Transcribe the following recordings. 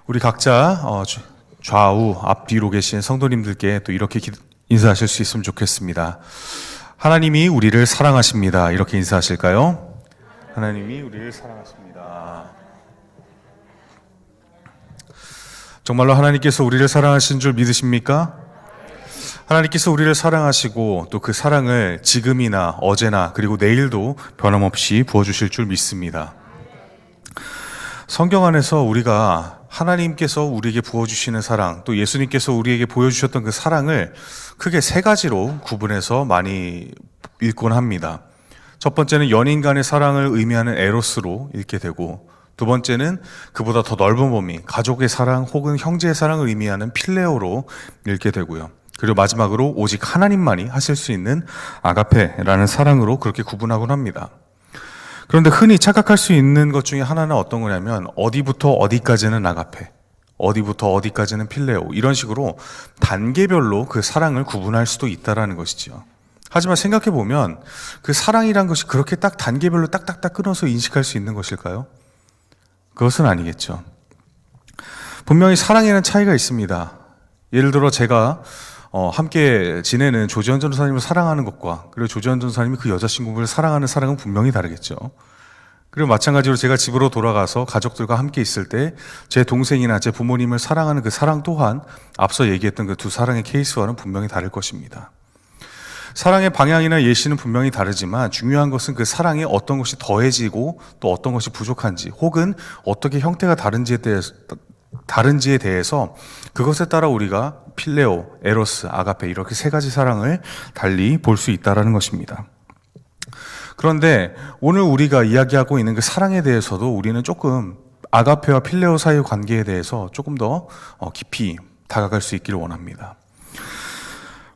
우리 각자 좌우 앞뒤로 계신 성도님들께 또 이렇게 인사하실 수 있으면 좋겠습니다. 하나님이 우리를 사랑하십니다. 이렇게 인사하실까요? 하나님이 우리를 사랑하십니다. 정말로 하나님께서 우리를 사랑하신 줄 믿으십니까? 하나님께서 우리를 사랑하시고 또 그 사랑을 지금이나 어제나 그리고 내일도 변함없이 부어주실 줄 믿습니다. 성경 안에서 우리가 하나님께서 우리에게 부어주시는 사랑, 또 예수님께서 우리에게 보여주셨던 그 사랑을 크게 세 가지로 구분해서 많이 읽곤 합니다. 첫 번째는 연인 간의 사랑을 의미하는 에로스로 읽게 되고, 두 번째는 그보다 더 넓은 범위, 가족의 사랑 혹은 형제의 사랑을 의미하는 필레오로 읽게 되고요. 그리고 마지막으로 오직 하나님만이 하실 수 있는 아가페라는 사랑으로 그렇게 구분하곤 합니다. 그런데 흔히 착각할 수 있는 것 중에 하나는 어떤 거냐면 어디부터 어디까지는 아가페, 어디부터 어디까지는 필레오, 이런 식으로 단계별로 그 사랑을 구분할 수도 있다는 것이죠. 하지만 생각해보면 그 사랑이란 것이 그렇게 딱 단계별로 딱딱딱 끊어서 인식할 수 있는 것일까요? 그것은 아니겠죠. 분명히 사랑에는 차이가 있습니다. 예를 들어 제가 함께 지내는 조지현 전도사님을 사랑하는 것과 그리고 조지현 전도사님이 그 여자친구를 사랑하는 사랑은 분명히 다르겠죠. 그리고 마찬가지로 제가 집으로 돌아가서 가족들과 함께 있을 때 제 동생이나 제 부모님을 사랑하는 그 사랑 또한 앞서 얘기했던 그 두 사랑의 케이스와는 분명히 다를 것입니다. 사랑의 방향이나 예시는 분명히 다르지만 중요한 것은 그 사랑에 어떤 것이 더해지고 또 어떤 것이 부족한지 혹은 어떻게 형태가 다른지에 대해서 그것에 따라 우리가 필레오, 에로스, 아가페 이렇게 세 가지 사랑을 달리 볼 수 있다는 것입니다. 그런데 오늘 우리가 이야기하고 있는 그 사랑에 대해서도 우리는 조금 아가페와 필레오 사이의 관계에 대해서 조금 더 깊이 다가갈 수 있기를 원합니다.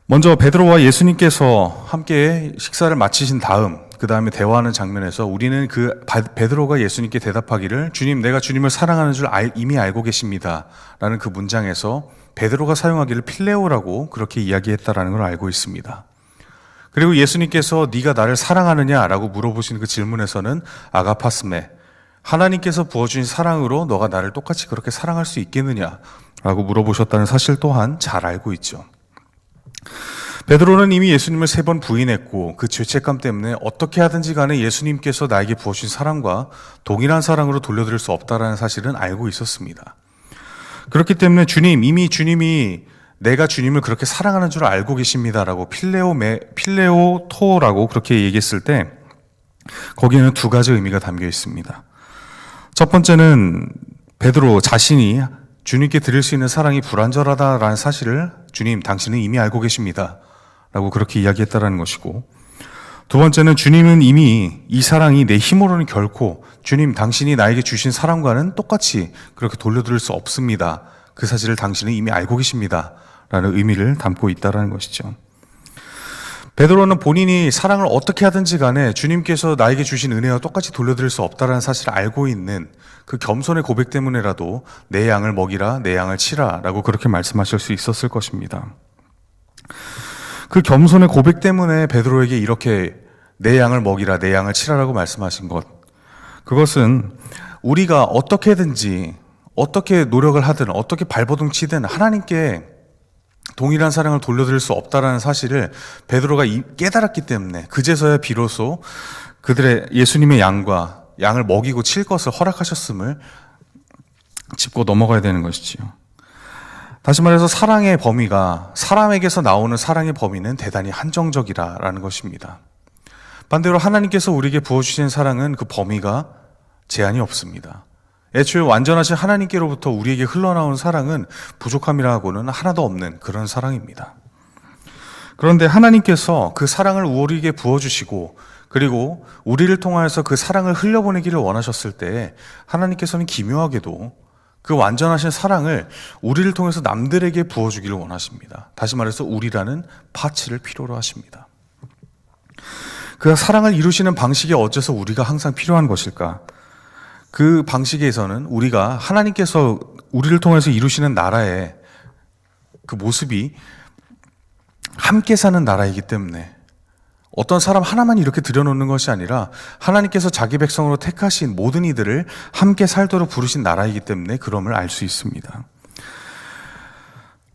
먼저 베드로와 예수님께서 함께 식사를 마치신 다음 그 다음에 대화하는 장면에서 우리는 그 베드로가 예수님께 대답하기를 주님, 내가 주님을 사랑하는 줄 이미 알고 계십니다 라는 그 문장에서 베드로가 사용하기를 필레오라고 그렇게 이야기했다라는 걸 알고 있습니다. 그리고 예수님께서 네가 나를 사랑하느냐라고 물어보신 그 질문에서는 아가파스메, 하나님께서 부어주신 사랑으로 너가 나를 똑같이 그렇게 사랑할 수 있겠느냐라고 물어보셨다는 사실 또한 잘 알고 있죠. 베드로는 이미 예수님을 3번 부인했고 그 죄책감 때문에 어떻게 하든지 간에 예수님께서 나에게 부어주신 사랑과 동일한 사랑으로 돌려드릴 수 없다는 사실은 알고 있었습니다. 그렇기 때문에 이미 주님이 내가 주님을 그렇게 사랑하는 줄 알고 계십니다라고 필레오토라고 그렇게 얘기했을 때 거기에는 두 가지 의미가 담겨 있습니다. 첫 번째는 베드로 자신이 주님께 드릴 수 있는 사랑이 불완전하다라는 사실을 주님, 당신은 이미 알고 계십니다 라고 그렇게 이야기했다라는 것이고, 두 번째는 주님은 이미 이 사랑이 내 힘으로는 결코 주님, 당신이 나에게 주신 사랑과는 똑같이 그렇게 돌려드릴 수 없습니다. 그 사실을 당신은 이미 알고 계십니다 라는 의미를 담고 있다는 것이죠. 베드로는 본인이 사랑을 어떻게 하든지 간에 주님께서 나에게 주신 은혜와 똑같이 돌려드릴 수 없다는 사실을 알고 있는 그 겸손의 고백 때문에라도 내 양을 먹이라, 내 양을 치라 라고 그렇게 말씀하실 수 있었을 것입니다. 그 겸손의 고백 때문에 베드로에게 이렇게 내 양을 먹이라, 내 양을 치라라고 말씀하신 것, 그것은 우리가 어떻게든지 어떻게 노력을 하든 어떻게 발버둥 치든 하나님께 동일한 사랑을 돌려드릴 수 없다는 사실을 베드로가 깨달았기 때문에 그제서야 비로소 그들의 예수님의 양을 먹이고 칠 것을 허락하셨음을 짚고 넘어가야 되는 것이지요. 다시 말해서 사랑의 범위가, 사람에게서 나오는 사랑의 범위는 대단히 한정적이라는 것입니다. 반대로 하나님께서 우리에게 부어주신 사랑은 그 범위가 제한이 없습니다. 애초에 완전하신 하나님께로부터 우리에게 흘러나오는 사랑은 부족함이라고는 하나도 없는 그런 사랑입니다. 그런데 하나님께서 그 사랑을 우리에게 부어주시고 그리고 우리를 통하여서 그 사랑을 흘려보내기를 원하셨을 때 하나님께서는 기묘하게도 그 완전하신 사랑을 우리를 통해서 남들에게 부어주기를 원하십니다. 다시 말해서 우리라는 파츠를 필요로 하십니다. 그 사랑을 이루시는 방식이 어째서 우리가 항상 필요한 것일까? 그 방식에서는 우리가 하나님께서 우리를 통해서 이루시는 나라의 그 모습이 함께 사는 나라이기 때문에 어떤 사람 하나만 이렇게 들여놓는 것이 아니라 하나님께서 자기 백성으로 택하신 모든 이들을 함께 살도록 부르신 나라이기 때문에 그럼을 알 수 있습니다.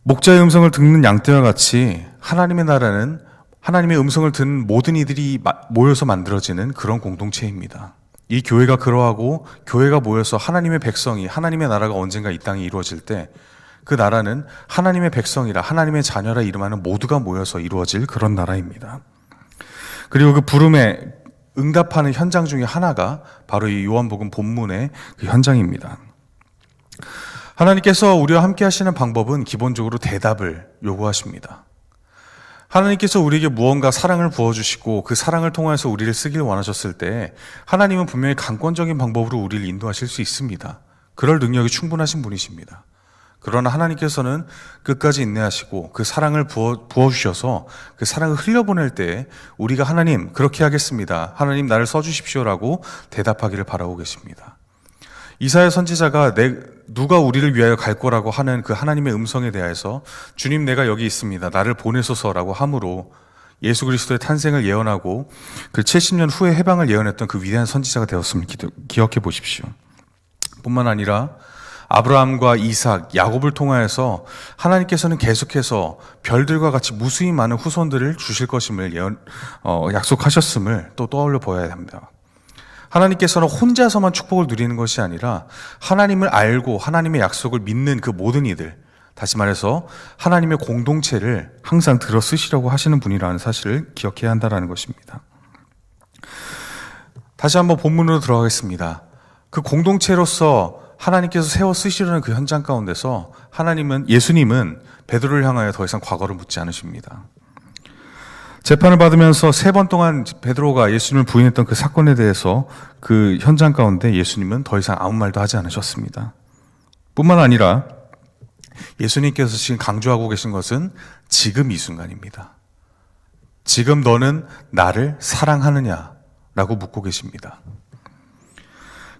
목자의 음성을 듣는 양떼와 같이 하나님의 나라는 하나님의 음성을 듣는 모든 이들이 모여서 만들어지는 그런 공동체입니다. 이 교회가 그러하고 교회가 모여서 하나님의 백성이, 하나님의 나라가 언젠가 이 땅에 이루어질 때 그 나라는 하나님의 백성이라, 하나님의 자녀라 이름하는 모두가 모여서 이루어질 그런 나라입니다. 그리고 그 부름에 응답하는 현장 중에 하나가 바로 이 요한복음 본문의 그 현장입니다. 하나님께서 우리와 함께 하시는 방법은 기본적으로 대답을 요구하십니다. 하나님께서 우리에게 무언가 사랑을 부어주시고 그 사랑을 통해서 우리를 쓰길 원하셨을 때 하나님은 분명히 강권적인 방법으로 우리를 인도하실 수 있습니다. 그럴 능력이 충분하신 분이십니다. 그러나 하나님께서는 끝까지 인내하시고 그 사랑을 부어주셔서 그 사랑을 흘려보낼 때 우리가 하나님 그렇게 하겠습니다, 하나님 나를 써주십시오라고 대답하기를 바라고 계십니다. 이사야 선지자가 누가 우리를 위하여 갈 거라고 하는 그 하나님의 음성에 대해서 주님 내가 여기 있습니다, 나를 보내소서라고 함으로 예수 그리스도의 탄생을 예언하고 그 70년 후에 해방을 예언했던 그 위대한 선지자가 되었음을 기억해 보십시오. 뿐만 아니라 아브라함과 이삭, 야곱을 통하여서 하나님께서는 계속해서 별들과 같이 무수히 많은 후손들을 주실 것임을 약속하셨음을 또 떠올려 보아야 합니다. 하나님께서는 혼자서만 축복을 누리는 것이 아니라 하나님을 알고 하나님의 약속을 믿는 그 모든 이들, 다시 말해서 하나님의 공동체를 항상 들어 쓰시려고 하시는 분이라는 사실을 기억해야 한다는 것입니다. 다시 한번 본문으로 들어가겠습니다. 그 공동체로서 하나님께서 세워 쓰시려는 그 현장 가운데서 예수님은 베드로를 향하여 더 이상 과거를 묻지 않으십니다. 재판을 받으면서 3번 동안 베드로가 예수님을 부인했던 그 사건에 대해서 그 현장 가운데 예수님은 더 이상 아무 말도 하지 않으셨습니다. 뿐만 아니라 예수님께서 지금 강조하고 계신 것은 지금 이 순간입니다. 지금 너는 나를 사랑하느냐라고 묻고 계십니다.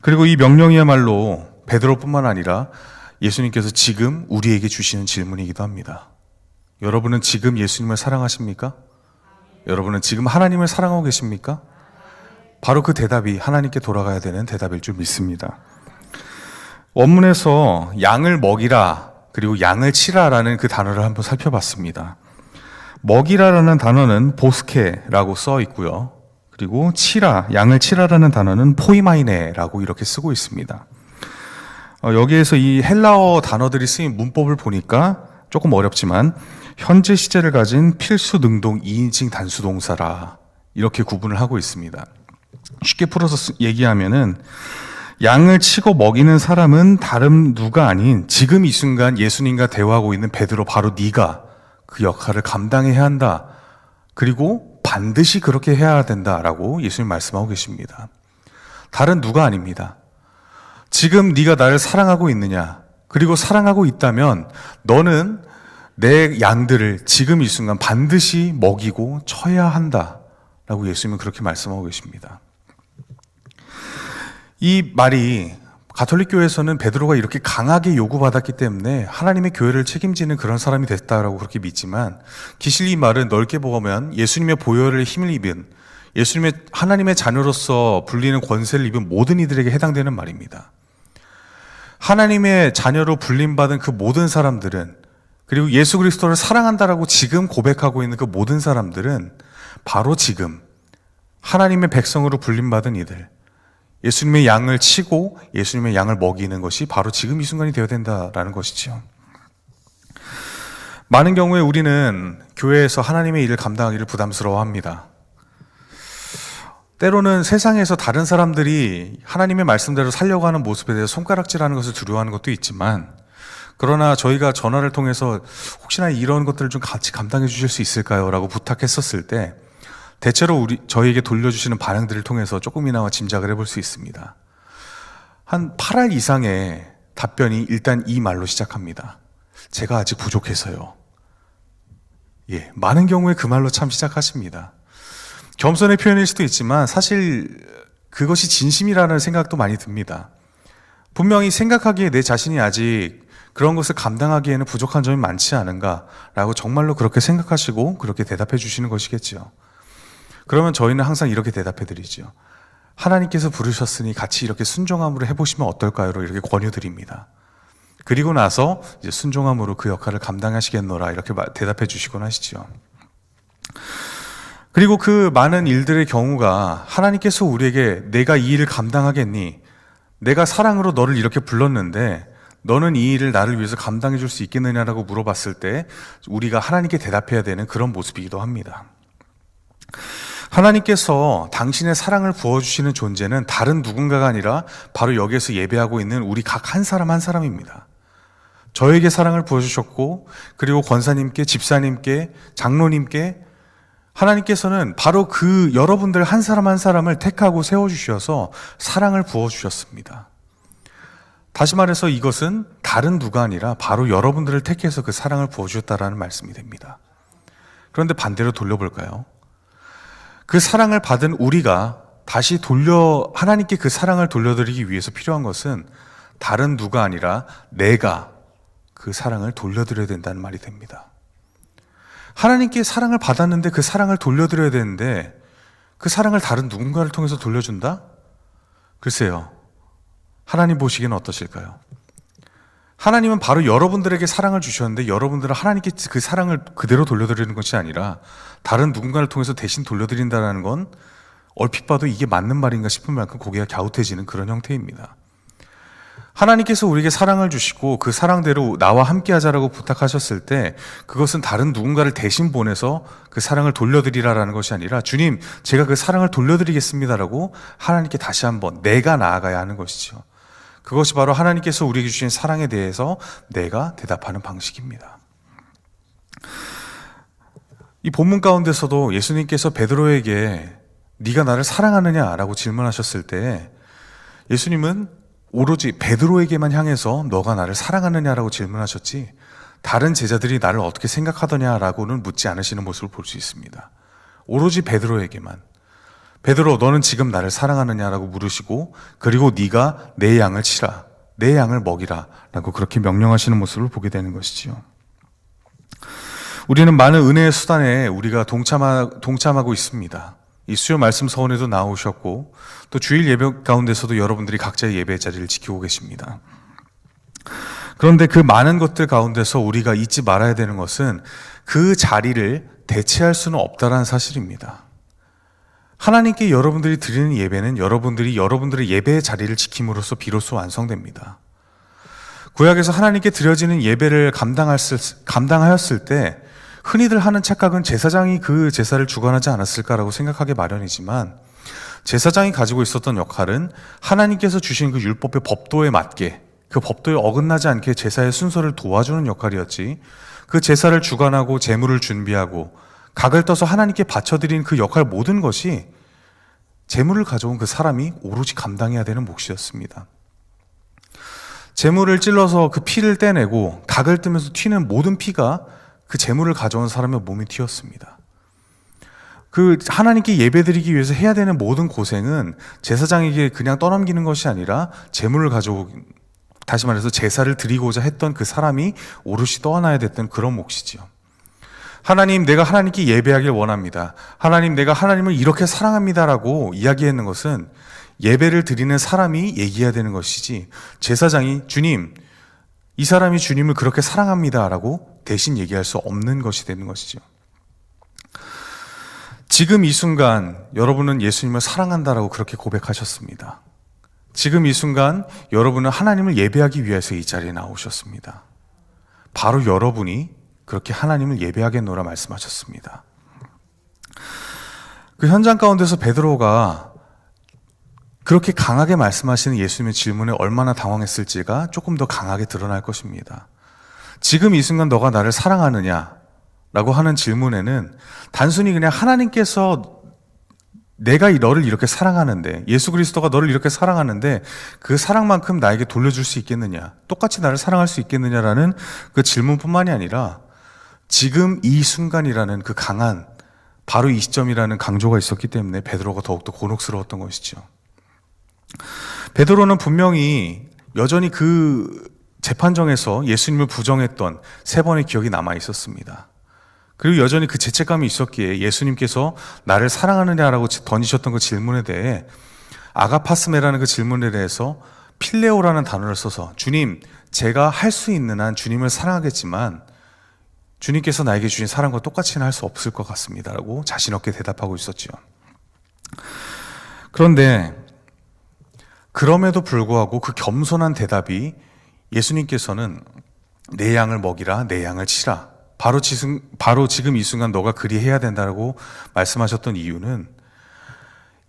그리고 이 명령이야말로 베드로뿐만 아니라 예수님께서 지금 우리에게 주시는 질문이기도 합니다. 여러분은 지금 예수님을 사랑하십니까? 여러분은 지금 하나님을 사랑하고 계십니까? 바로 그 대답이 하나님께 돌아가야 되는 대답일 줄 믿습니다. 원문에서 양을 먹이라 그리고 양을 치라라는 그 단어를 한번 살펴봤습니다. 먹이라라는 단어는 보스케라고 써 있고요. 그리고 치라, 양을 치라라는 단어는 포이마이네라고 이렇게 쓰고 있습니다. 여기에서 이 헬라어 단어들이 쓰인 문법을 보니까 조금 어렵지만 현재 시제를 가진 필수 능동 2인칭 단수 동사라 이렇게 구분을 하고 있습니다. 쉽게 풀어서 얘기하면은 양을 치고 먹이는 사람은 다른 누가 아닌 지금 이 순간 예수님과 대화하고 있는 베드로 바로 네가 그 역할을 감당해야 한다. 그리고 반드시 그렇게 해야 된다라고 예수님 말씀하고 계십니다. 다른 누가 아닙니다. 지금 네가 나를 사랑하고 있느냐? 그리고 사랑하고 있다면 너는 내 양들을 지금 이 순간 반드시 먹이고 쳐야 한다라고 예수님은 그렇게 말씀하고 계십니다. 이 말이 가톨릭 교회에서는 베드로가 이렇게 강하게 요구받았기 때문에 하나님의 교회를 책임지는 그런 사람이 됐다라고 그렇게 믿지만, 기실리 이 말은 넓게 보면 예수님의 보혈을 힘을 입은, 예수님의 하나님의 자녀로서 불리는 권세를 입은 모든 이들에게 해당되는 말입니다. 하나님의 자녀로 불림받은 그 모든 사람들은, 그리고 예수 그리스도를 사랑한다라고 지금 고백하고 있는 그 모든 사람들은 바로 지금 하나님의 백성으로 불림받은 이들, 예수님의 양을 치고 예수님의 양을 먹이는 것이 바로 지금 이 순간이 되어야 된다라는 것이죠. 많은 경우에 우리는 교회에서 하나님의 일을 감당하기를 부담스러워합니다. 때로는 세상에서 다른 사람들이 하나님의 말씀대로 살려고 하는 모습에 대해서 손가락질하는 것을 두려워하는 것도 있지만, 그러나 저희가 전화를 통해서 혹시나 이런 것들을 좀 같이 감당해 주실 수 있을까요? 라고 부탁했었을 때 대체로 저희에게 돌려주시는 반응들을 통해서 조금이나마 짐작을 해볼 수 있습니다. 한 8알 이상의 답변이 일단 이 말로 시작합니다. 제가 아직 부족해서요. 예, 많은 경우에 그 말로 참 시작하십니다. 겸손의 표현일 수도 있지만 사실 그것이 진심이라는 생각도 많이 듭니다. 분명히 생각하기에 내 자신이 아직 그런 것을 감당하기에는 부족한 점이 많지 않은가라고 정말로 그렇게 생각하시고 그렇게 대답해 주시는 것이겠죠. 그러면 저희는 항상 이렇게 대답해 드리죠. 하나님께서 부르셨으니 같이 이렇게 순종함으로 해보시면 어떨까요? 이렇게 권유드립니다. 그리고 나서 이제 순종함으로 그 역할을 감당하시겠노라 이렇게 대답해 주시곤 하시죠. 그리고 그 많은 일들의 경우가 하나님께서 우리에게 내가 이 일을 감당하겠니? 내가 사랑으로 너를 이렇게 불렀는데 너는 이 일을 나를 위해서 감당해 줄 수 있겠느냐라고 물어봤을 때 우리가 하나님께 대답해야 되는 그런 모습이기도 합니다. 하나님께서 당신의 사랑을 부어주시는 존재는 다른 누군가가 아니라 바로 여기에서 예배하고 있는 우리 각 한 사람 한 사람입니다. 저에게 사랑을 부어주셨고 그리고 권사님께, 집사님께, 장로님께 하나님께서는 바로 그 여러분들 한 사람 한 사람을 택하고 세워주셔서 사랑을 부어주셨습니다. 다시 말해서 이것은 다른 누가 아니라 바로 여러분들을 택해서 그 사랑을 부어주셨다라는 말씀이 됩니다. 그런데 반대로 돌려볼까요? 그 사랑을 받은 우리가 다시 하나님께 그 사랑을 돌려드리기 위해서 필요한 것은 다른 누가 아니라 내가 그 사랑을 돌려드려야 된다는 말이 됩니다. 하나님께 사랑을 받았는데 그 사랑을 돌려드려야 되는데 그 사랑을 다른 누군가를 통해서 돌려준다? 글쎄요. 하나님 보시기에는 어떠실까요? 하나님은 바로 여러분들에게 사랑을 주셨는데 여러분들은 하나님께 그 사랑을 그대로 돌려드리는 것이 아니라 다른 누군가를 통해서 대신 돌려드린다는 건 얼핏 봐도 이게 맞는 말인가 싶은 만큼 고개가 갸웃해지는 그런 형태입니다. 하나님께서 우리에게 사랑을 주시고 그 사랑대로 나와 함께 하자라고 부탁하셨을 때 그것은 다른 누군가를 대신 보내서 그 사랑을 돌려드리라라는 것이 아니라 주님, 제가 그 사랑을 돌려드리겠습니다라고 하나님께 다시 한번 내가 나아가야 하는 것이죠. 그것이 바로 하나님께서 우리에게 주신 사랑에 대해서 내가 대답하는 방식입니다. 이 본문 가운데서도 예수님께서 베드로에게 네가 나를 사랑하느냐라고 질문하셨을 때 예수님은 오로지 베드로에게만 향해서 너가 나를 사랑하느냐라고 질문하셨지 다른 제자들이 나를 어떻게 생각하더냐라고는 묻지 않으시는 모습을 볼 수 있습니다. 오로지 베드로에게만 베드로 너는 지금 나를 사랑하느냐라고 물으시고 그리고 네가 내 양을 치라 내 양을 먹이라 라고 그렇게 명령하시는 모습을 보게 되는 것이지요. 우리는 많은 은혜의 수단에 우리가 동참하고 있습니다. 이 수요 말씀 서원에도 나오셨고 또 주일 예배 가운데서도 여러분들이 각자의 예배의 자리를 지키고 계십니다. 그런데 그 많은 것들 가운데서 우리가 잊지 말아야 되는 것은 그 자리를 대체할 수는 없다는 사실입니다. 하나님께 여러분들이 드리는 예배는 여러분들의 예배의 자리를 지킴으로써 비로소 완성됩니다. 구약에서 하나님께 드려지는 예배를 감당하였을 때 흔히들 하는 착각은 제사장이 그 제사를 주관하지 않았을까라고 생각하기 마련이지만 제사장이 가지고 있었던 역할은 하나님께서 주신 그 율법의 법도에 맞게 그 법도에 어긋나지 않게 제사의 순서를 도와주는 역할이었지 그 제사를 주관하고 제물을 준비하고 각을 떠서 하나님께 바쳐드린 그 역할 모든 것이 제물을 가져온 그 사람이 오로지 감당해야 되는 몫이었습니다. 제물을 찔러서 그 피를 떼내고 각을 뜨면서 튀는 모든 피가 그 제물을 가져온 사람의 몸이 튀었습니다. 그 하나님께 예배드리기 위해서 해야 되는 모든 고생은 제사장에게 그냥 떠넘기는 것이 아니라 제물을 다시 말해서 제사를 드리고자 했던 그 사람이 오롯이 떠안아야 됐던 그런 몫이지요. 하나님, 내가 하나님께 예배하길 원합니다. 하나님, 내가 하나님을 이렇게 사랑합니다라고 이야기하는 것은 예배를 드리는 사람이 얘기해야 되는 것이지 제사장이 주님, 이 사람이 주님을 그렇게 사랑합니다라고 대신 얘기할 수 없는 것이 되는 것이죠. 지금 이 순간 여러분은 예수님을 사랑한다라고 그렇게 고백하셨습니다. 지금 이 순간 여러분은 하나님을 예배하기 위해서 이 자리에 나오셨습니다. 바로 여러분이 그렇게 하나님을 예배하겠노라 말씀하셨습니다. 그 현장 가운데서 베드로가 그렇게 강하게 말씀하시는 예수님의 질문에 얼마나 당황했을지가 조금 더 강하게 드러날 것입니다. 지금 이 순간 너가 나를 사랑하느냐? 라고 하는 질문에는 단순히 그냥 하나님께서 내가 너를 이렇게 사랑하는데 예수 그리스도가 너를 이렇게 사랑하는데 그 사랑만큼 나에게 돌려줄 수 있겠느냐? 똑같이 나를 사랑할 수 있겠느냐라는 그 질문뿐만이 아니라 지금 이 순간이라는 그 강한 바로 이 시점이라는 강조가 있었기 때문에 베드로가 더욱더 곤혹스러웠던 것이죠. 베드로는 분명히 여전히 그 재판정에서 예수님을 부정했던 3번의 기억이 남아 있었습니다. 그리고 여전히 그 죄책감이 있었기에 예수님께서 나를 사랑하느냐라고 던지셨던 그 질문에 대해 아가파스메라는 그 질문에 대해서 필레오라는 단어를 써서 주님, 제가 할 수 있는 한 주님을 사랑하겠지만 주님께서 나에게 주신 사랑과 똑같이는 할 수 없을 것 같습니다 라고 자신 없게 대답하고 있었죠. 그런데 그럼에도 불구하고 그 겸손한 대답이 예수님께서는 내 양을 먹이라, 내 양을 치라, 바로 지금 이 순간 너가 그리해야 된다고 말씀하셨던 이유는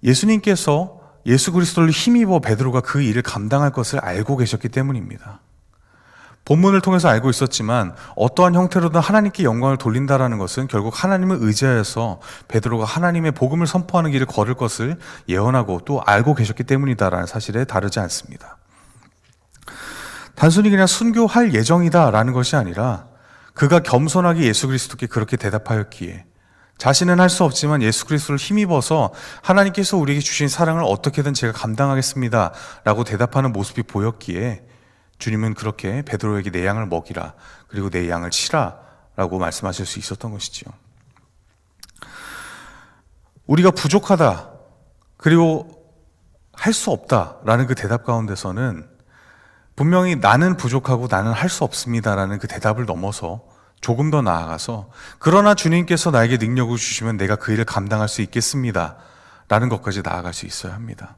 예수님께서 예수 그리스도를 힘입어 베드로가 그 일을 감당할 것을 알고 계셨기 때문입니다. 본문을 통해서 알고 있었지만 어떠한 형태로든 하나님께 영광을 돌린다라는 것은 결국 하나님을 의지하여서 베드로가 하나님의 복음을 선포하는 길을 걸을 것을 예언하고 또 알고 계셨기 때문이다라는 사실에 다르지 않습니다. 단순히 그냥 순교할 예정이다라는 것이 아니라 그가 겸손하게 예수 그리스도께 그렇게 대답하였기에 자신은 할 수 없지만 예수 그리스도를 힘입어서 하나님께서 우리에게 주신 사랑을 어떻게든 제가 감당하겠습니다 라고 대답하는 모습이 보였기에 주님은 그렇게 베드로에게 내 양을 먹이라, 그리고 내 양을 치라 라고 말씀하실 수 있었던 것이지요. 우리가 부족하다, 그리고 할 수 없다라는 그 대답 가운데서는 분명히 나는 부족하고 나는 할 수 없습니다라는 그 대답을 넘어서 조금 더 나아가서 그러나 주님께서 나에게 능력을 주시면 내가 그 일을 감당할 수 있겠습니다 라는 것까지 나아갈 수 있어야 합니다.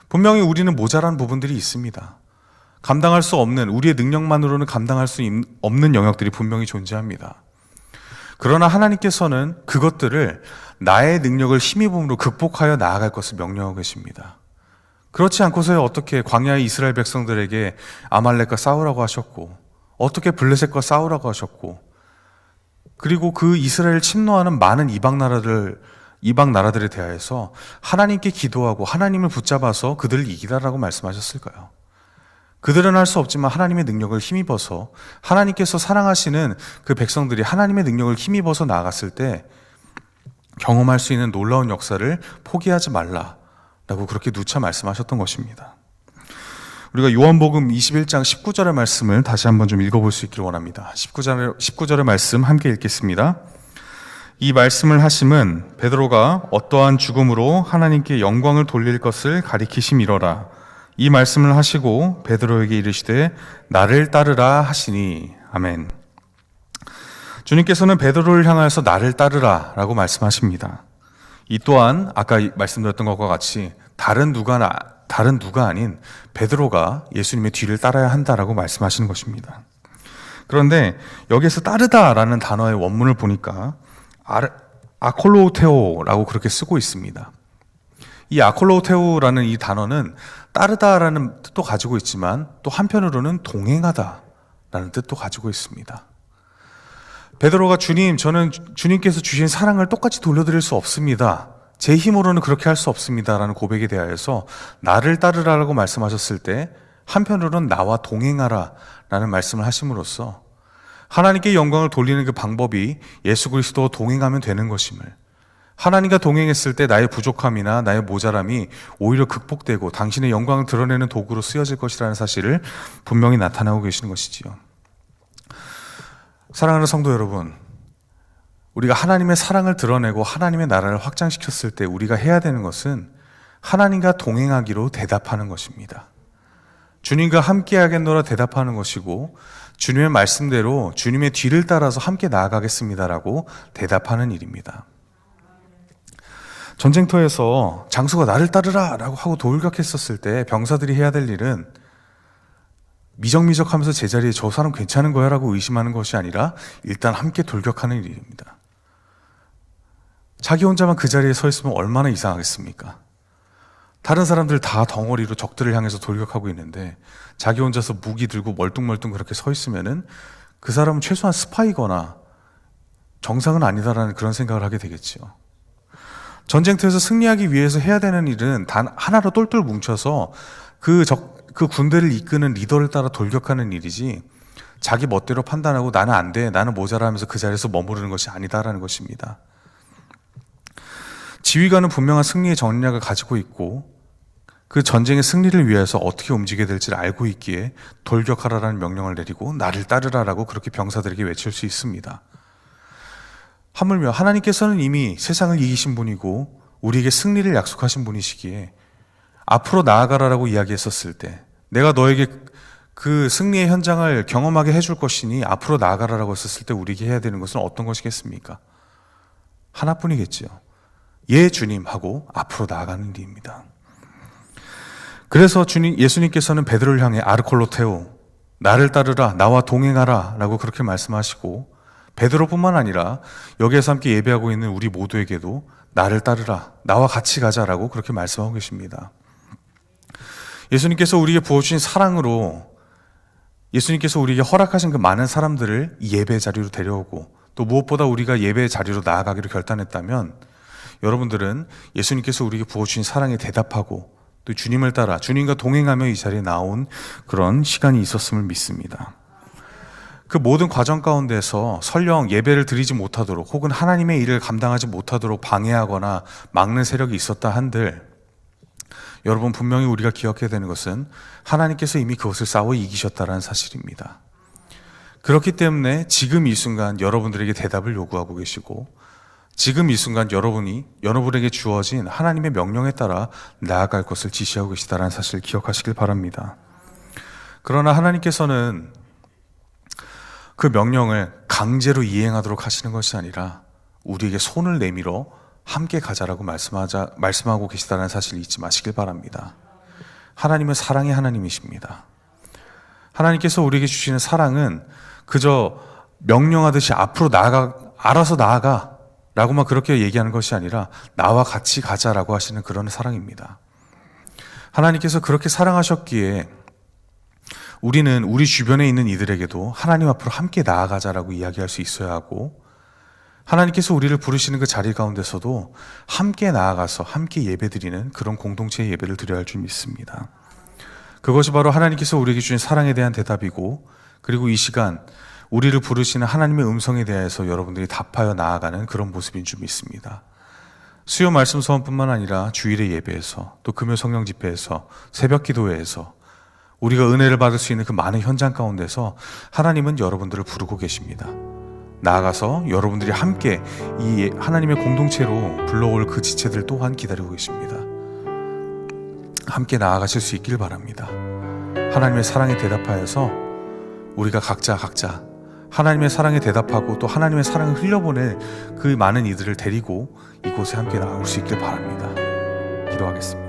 분명히 우리는 모자란 부분들이 있습니다. 감당할 수 없는, 우리의 능력만으로는 감당할 수 없는 영역들이 분명히 존재합니다. 그러나 하나님께서는 그것들을 나의 능력을 힘입음으로 극복하여 나아갈 것을 명령하고 계십니다. 그렇지 않고서야 어떻게 광야의 이스라엘 백성들에게 아말렉과 싸우라고 하셨고, 어떻게 블레셋과 싸우라고 하셨고, 그리고 그 이스라엘을 침노하는 많은 이방 나라들에 대하여서 하나님께 기도하고 하나님을 붙잡아서 그들을 이기라라고 말씀하셨을까요? 그들은 할 수 없지만 하나님의 능력을 힘입어서 하나님께서 사랑하시는 그 백성들이 하나님의 능력을 힘입어서 나아갔을 때 경험할 수 있는 놀라운 역사를 포기하지 말라라고 그렇게 누차 말씀하셨던 것입니다. 우리가 요한복음 21장 19절의 말씀을 다시 한번 좀 읽어볼 수 있기를 원합니다. 19절의 말씀 함께 읽겠습니다. 이 말씀을 하심은 베드로가 어떠한 죽음으로 하나님께 영광을 돌릴 것을 가리키심이로라. 이 말씀을 하시고 베드로에게 이르시되 나를 따르라 하시니. 아멘. 주님께서는 베드로를 향하여서 나를 따르라 라고 말씀하십니다. 이 또한 아까 말씀드렸던 것과 같이 다른 누가 아닌 베드로가 예수님의 뒤를 따라야 한다라고 말씀하시는 것입니다. 그런데 여기에서 따르다라는 단어의 원문을 보니까 아콜로테오라고 그렇게 쓰고 있습니다. 이 아콜로테오라는 이 단어는 따르다라는 뜻도 가지고 있지만 또 한편으로는 동행하다라는 뜻도 가지고 있습니다. 베드로가 주님, 저는 주님께서 주신 사랑을 똑같이 돌려드릴 수 없습니다. 제 힘으로는 그렇게 할 수 없습니다라는 고백에 대하여서 나를 따르라라고 말씀하셨을 때 한편으로는 나와 동행하라라는 말씀을 하심으로써 하나님께 영광을 돌리는 그 방법이 예수 그리스도와 동행하면 되는 것임을, 하나님과 동행했을 때 나의 부족함이나 나의 모자람이 오히려 극복되고 당신의 영광을 드러내는 도구로 쓰여질 것이라는 사실을 분명히 나타나고 계시는 것이지요. 사랑하는 성도 여러분, 우리가 하나님의 사랑을 드러내고 하나님의 나라를 확장시켰을 때 우리가 해야 되는 것은 하나님과 동행하기로 대답하는 것입니다. 주님과 함께 하겠노라 대답하는 것이고, 주님의 말씀대로 주님의 뒤를 따라서 함께 나아가겠습니다라고 대답하는 일입니다. 전쟁터에서 장수가 나를 따르라 라고 하고 돌격했었을 때 병사들이 해야 될 일은 미적미적하면서 제자리에 저 사람 괜찮은 거야 라고 의심하는 것이 아니라 일단 함께 돌격하는 일입니다. 자기 혼자만 그 자리에 서 있으면 얼마나 이상하겠습니까? 다른 사람들 다 덩어리로 적들을 향해서 돌격하고 있는데 자기 혼자서 무기 들고 멀뚱멀뚱 그렇게 서 있으면은 그 사람은 최소한 스파이거나 정상은 아니다라는 그런 생각을 하게 되겠죠. 전쟁터에서 승리하기 위해서 해야 되는 일은 단 하나로 똘똘 뭉쳐서 그 군대를 이끄는 리더를 따라 돌격하는 일이지, 자기 멋대로 판단하고 나는 안 돼, 나는 모자라 하면서 그 자리에서 머무르는 것이 아니다라는 것입니다. 지휘관은 분명한 승리의 전략을 가지고 있고 그 전쟁의 승리를 위해서 어떻게 움직여야 될지를 알고 있기에 돌격하라라는 명령을 내리고 나를 따르라라고 그렇게 병사들에게 외칠 수 있습니다. 하물며 하나님께서는 이미 세상을 이기신 분이고 우리에게 승리를 약속하신 분이시기에 앞으로 나아가라라고 이야기했었을 때 내가 너에게 그 승리의 현장을 경험하게 해줄 것이니 앞으로 나아가라라고 했었을 때 우리에게 해야 되는 것은 어떤 것이겠습니까? 하나뿐이겠지요. 예 주님 하고 앞으로 나아가는 일입니다. 그래서 예수님께서는 베드로를 향해 아르콜로테오, 나를 따르라, 나와 동행하라 라고 그렇게 말씀하시고 베드로뿐만 아니라 여기에서 함께 예배하고 있는 우리 모두에게도 나를 따르라, 나와 같이 가자라고 그렇게 말씀하고 계십니다. 예수님께서 우리에게 부어주신 사랑으로 예수님께서 우리에게 허락하신 그 많은 사람들을 이 예배의 자리로 데려오고 또 무엇보다 우리가 예배의 자리로 나아가기로 결단했다면 여러분들은 예수님께서 우리에게 부어주신 사랑에 대답하고 또 주님을 따라 주님과 동행하며 이 자리에 나온 그런 시간이 있었음을 믿습니다. 그 모든 과정 가운데서 설령 예배를 드리지 못하도록 혹은 하나님의 일을 감당하지 못하도록 방해하거나 막는 세력이 있었다 한들 여러분 분명히 우리가 기억해야 되는 것은 하나님께서 이미 그것을 싸워 이기셨다는 사실입니다. 그렇기 때문에 지금 이 순간 여러분들에게 대답을 요구하고 계시고 지금 이 순간 여러분에게 주어진 하나님의 명령에 따라 나아갈 것을 지시하고 계시다는 사실을 기억하시길 바랍니다. 그러나 하나님께서는 그 명령을 강제로 이행하도록 하시는 것이 아니라 우리에게 손을 내밀어 함께 가자라고 말씀하고 계시다는 사실을 잊지 마시길 바랍니다. 하나님은 사랑의 하나님이십니다. 하나님께서 우리에게 주시는 사랑은 그저 명령하듯이 앞으로 알아서 나아가 라고만 그렇게 얘기하는 것이 아니라 나와 같이 가자라고 하시는 그런 사랑입니다. 하나님께서 그렇게 사랑하셨기에 우리는 우리 주변에 있는 이들에게도 하나님 앞으로 함께 나아가자라고 이야기할 수 있어야 하고 하나님께서 우리를 부르시는 그 자리 가운데서도 함께 나아가서 함께 예배드리는 그런 공동체의 예배를 드려야 할 줄 믿습니다. 그것이 바로 하나님께서 우리에게 주신 사랑에 대한 대답이고 그리고 이 시간 우리를 부르시는 하나님의 음성에 대해서 여러분들이 답하여 나아가는 그런 모습인 줄 믿습니다. 수요 말씀 서원뿐만 아니라 주일의 예배에서 또 금요 성령 집회에서 새벽 기도회에서 우리가 은혜를 받을 수 있는 그 많은 현장 가운데서 하나님은 여러분들을 부르고 계십니다. 나아가서 여러분들이 함께 이 하나님의 공동체로 불러올 그 지체들 또한 기다리고 계십니다. 함께 나아가실 수 있길 바랍니다. 하나님의 사랑에 대답하여서 우리가 각자 하나님의 사랑에 대답하고 또 하나님의 사랑을 흘려보낼 그 많은 이들을 데리고 이곳에 함께 나올 수 있길 바랍니다. 기도하겠습니다.